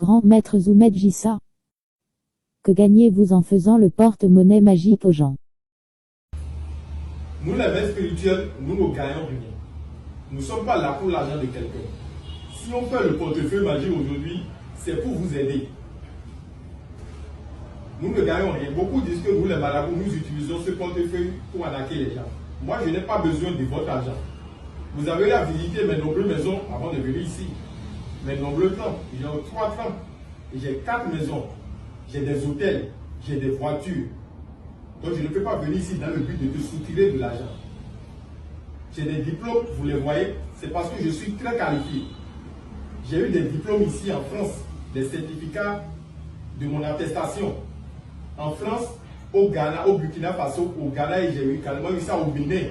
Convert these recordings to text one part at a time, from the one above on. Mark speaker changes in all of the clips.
Speaker 1: Grand maître Zoumed Jissa. Que gagnez-vous en faisant le porte-monnaie magique aux gens?
Speaker 2: Nous, les maîtres spirituels, nous ne gagnons rien. Nous ne sommes pas là pour l'argent de quelqu'un. Si on fait le portefeuille magique aujourd'hui, c'est pour vous aider. Nous ne gagnons rien. Beaucoup disent que nous, les marabouts, nous utilisons ce portefeuille pour arnaquer les gens. Moi, je n'ai pas besoin de votre argent. Vous avez à visiter mes nombreuses maisons avant de venir ici. Mes nombreux clans. J'ai 3 clans. J'ai 4 maisons. J'ai des hôtels. J'ai des voitures. Donc, je ne peux pas venir ici dans le but de te soutirer de l'argent. J'ai des diplômes, vous les voyez, c'est parce que je suis très qualifié. J'ai eu des diplômes ici en France, des certificats de mon attestation. En France, au Ghana, au Burkina Faso, au Ghana, et j'ai eu également eu ça au Bénin,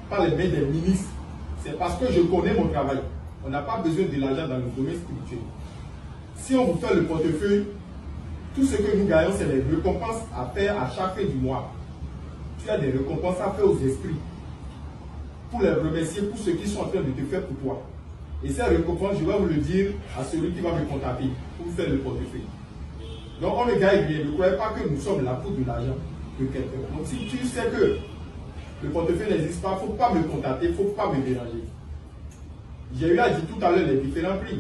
Speaker 2: par les mains des ministres. C'est parce que je connais mon travail. On n'a pas besoin de l'argent dans le domaine spirituel. Si on vous fait le portefeuille, tout ce que nous gagnons, c'est des récompenses à faire à chaque fin du mois. Tu as des récompenses à faire aux esprits. Pour les remercier pour ce qu'ils sont en train de te faire pour toi. Et ces récompenses, je vais vous le dire à celui qui va me contacter pour faire le portefeuille. Donc on ne gagne rien. Ne croyez pas que nous sommes là pour de l'argent de quelqu'un. Donc si tu sais que le portefeuille n'existe pas, il ne faut pas me contacter, il ne faut pas me déranger. J'ai eu à dire tout à l'heure les différents prix.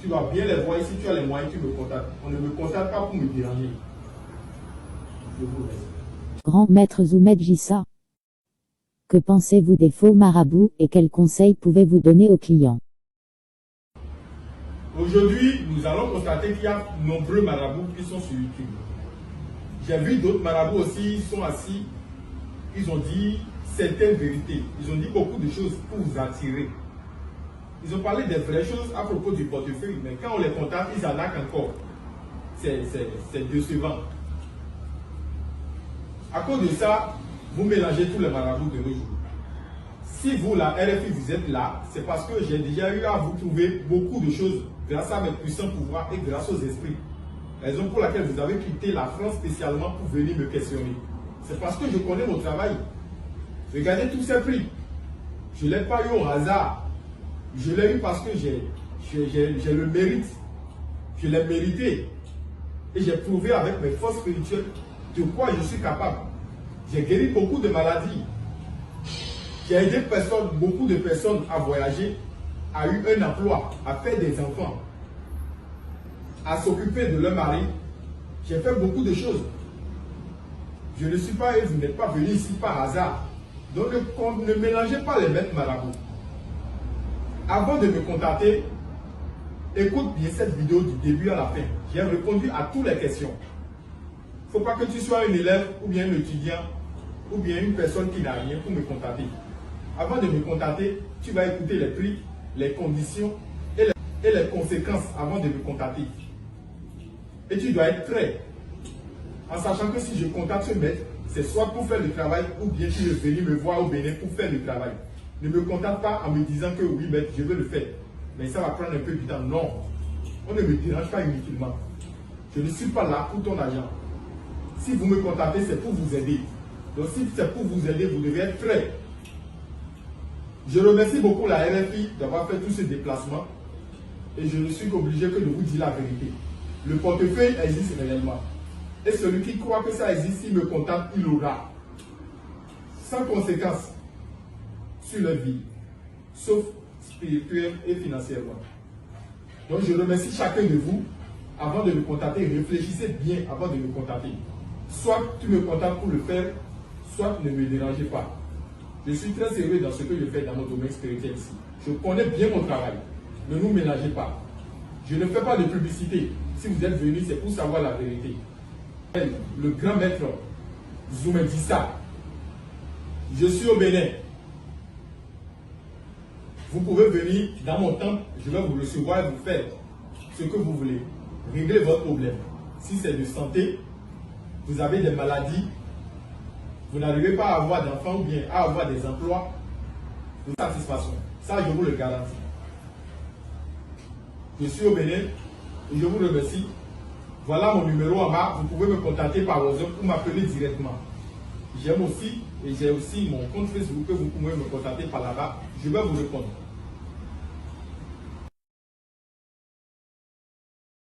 Speaker 2: Tu vas bien les voir. Si tu as les moyens, tu me contactes. On ne me contacte pas pour me déranger. Je vous remercie.
Speaker 1: Grand maître Zoumed Jissa. Que pensez-vous des faux marabouts et quels conseils pouvez-vous donner aux clients?
Speaker 2: Aujourd'hui, nous allons constater qu'il y a nombreux marabouts qui sont sur YouTube. J'ai vu d'autres marabouts aussi, ils sont assis, ils ont dit certaines vérités. Ils ont dit beaucoup de choses pour vous attirer. Ils ont parlé des vraies choses à propos du portefeuille, mais quand on les contacte, ils arnaquent encore. C'est décevant. À cause de ça, vous mélangez tous les marabouts de nos jours. Si vous, la RFI, vous êtes là, c'est parce que j'ai déjà eu à vous trouver beaucoup de choses grâce à mes puissants pouvoirs et grâce aux esprits. Raison pour laquelle vous avez quitté la France spécialement pour venir me questionner. C'est parce que je connais mon travail. Regardez tous ces prix. Je ne l'ai pas eu au hasard. Je l'ai eu parce que j'ai le mérite. Je l'ai mérité. Et j'ai prouvé avec mes forces spirituelles de quoi je suis capable. J'ai guéri beaucoup de maladies. J'ai aidé beaucoup de personnes à voyager, à eu un emploi, à faire des enfants, à s'occuper de leur mari. J'ai fait beaucoup de choses. Je ne suis pas, et vous n'êtes pas venu ici par hasard. Donc ne mélangez pas les maîtres marabouts. Avant de me contacter, écoute bien cette vidéo du début à la fin. J'ai répondu à toutes les questions. Il ne faut pas que tu sois un élève ou bien un étudiant ou bien une personne qui n'a rien pour me contacter. Avant de me contacter, tu vas écouter les prix, les conditions et les conséquences avant de me contacter. Et tu dois être prêt. En sachant que si je contacte ce maître, c'est soit pour faire le travail ou bien tu veux venir me voir au Bénin pour faire le travail. Ne me contacte pas en me disant que oui, maître, je veux le faire. Mais ça va prendre un peu de temps. Non. On ne me dérange pas inutilement. Je ne suis pas là pour ton argent. Si vous me contactez, c'est pour vous aider. Donc si c'est pour vous aider, vous devez être prêt. Je remercie beaucoup la RFI d'avoir fait tous ces déplacements et je ne suis qu'obligé que de vous dire la vérité. Le portefeuille existe réellement. Et celui qui croit que ça existe, s'il me contacte, il l'aura. Sans conséquence sur leur vie, sauf spirituelle et financièrement. Donc je remercie chacun de vous. Avant de me contacter, réfléchissez bien avant de me contacter. Soit tu me contactes pour le faire, soit ne me dérangez pas. Je suis très sérieux dans ce que je fais dans mon domaine spirituel ici. Je connais bien mon travail. Ne nous mélangez pas. Je ne fais pas de publicité. Si vous êtes venu, c'est pour savoir la vérité. Le grand maître Zoumed Jissa. Je suis au Bénin. Vous pouvez venir dans mon temple. Je vais vous recevoir et vous faire ce que vous voulez. Régler votre problème. Si c'est de santé, vous avez des maladies, vous n'arrivez pas à avoir d'enfants ou bien à avoir des emplois de satisfaction. Ça, je vous le garantis. Je suis au Bénin et je vous remercie. Voilà mon numéro en bas. Vous pouvez me contacter par WhatsApp ou m'appeler directement. J'aime aussi et j'ai aussi mon compte Facebook que vous pouvez me contacter par là-bas. Je vais vous répondre.